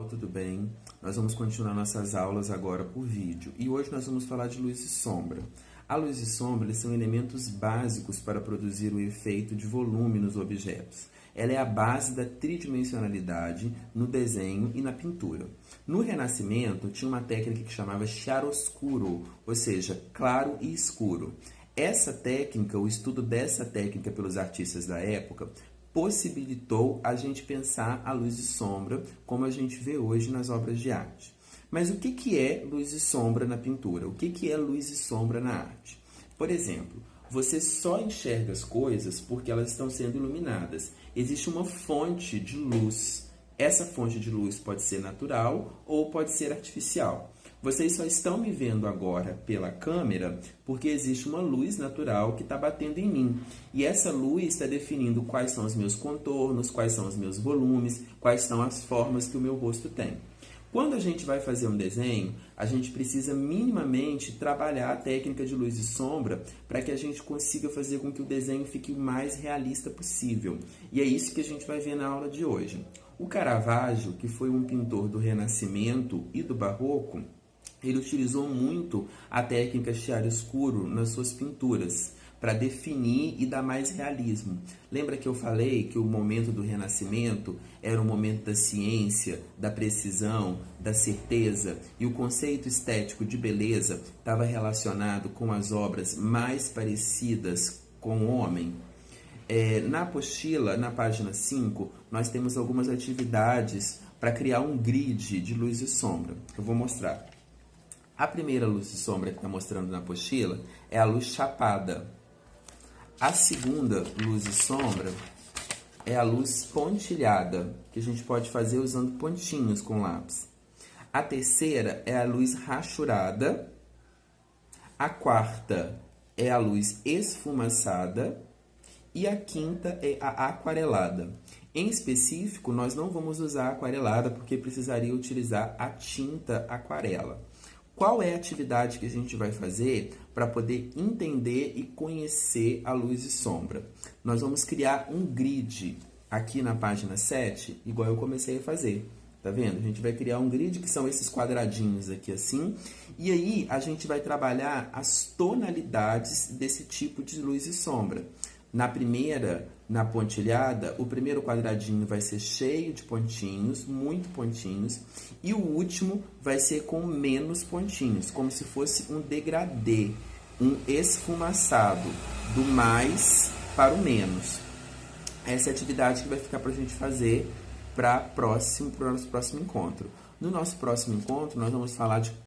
Tudo bem? Nós vamos continuar nossas aulas agora por vídeo e hoje nós vamos falar de luz e sombra. A luz e sombra eles são elementos básicos para produzir o efeito de volume nos objetos. Ela é a base da tridimensionalidade no desenho e na pintura. No Renascimento tinha uma técnica que chamava chiaroscuro, ou seja, claro e escuro. Essa técnica, o estudo dessa técnica pelos artistas da época, possibilitou a gente pensar a luz e sombra como a gente vê hoje nas obras de arte. Mas o que é luz e sombra na pintura? O que é luz e sombra na arte? Por exemplo, você só enxerga as coisas porque elas estão sendo iluminadas. Existe uma fonte de luz. Essa fonte de luz pode ser natural ou pode ser artificial. Vocês só estão me vendo agora pela câmera porque existe uma luz natural que está batendo em mim. E essa luz está definindo quais são os meus contornos, quais são os meus volumes, quais são as formas que o meu rosto tem. Quando a gente vai fazer um desenho, a gente precisa minimamente trabalhar a técnica de luz e sombra para que a gente consiga fazer com que o desenho fique o mais realista possível. E é isso que a gente vai ver na aula de hoje. O Caravaggio, que foi um pintor do Renascimento e do Barroco, ele utilizou muito a técnica chiaroscuro nas suas pinturas, para definir e dar mais realismo. Lembra que eu falei que o momento do Renascimento era o momento da ciência, da precisão, da certeza, e o conceito estético de beleza estava relacionado com as obras mais parecidas com o homem? Na apostila, na página 5, nós temos algumas atividades para criar um grid de luz e sombra. Eu vou mostrar. A primeira luz e sombra que está mostrando na apostila é a luz chapada. A segunda luz e sombra é a luz pontilhada, que a gente pode fazer usando pontinhos com lápis. A terceira é a luz rachurada. A quarta é a luz esfumaçada. E a quinta é a aquarelada. Em específico, nós não vamos usar a aquarelada porque precisaria utilizar a tinta aquarela. Qual é a atividade que a gente vai fazer para poder entender e conhecer a luz e sombra? Nós vamos criar um grid aqui na página 7, igual eu comecei a fazer. Tá vendo? A gente vai criar um grid que são esses quadradinhos aqui assim. E aí a gente vai trabalhar as tonalidades desse tipo de luz e sombra. Na primeira, na pontilhada, o primeiro quadradinho vai ser cheio de pontinhos, muito pontinhos, e o último vai ser com menos pontinhos, como se fosse um degradê, um esfumaçado, do mais para o menos. Essa é a atividade que vai ficar para a gente fazer para o nosso próximo encontro. No nosso próximo encontro, nós vamos falar de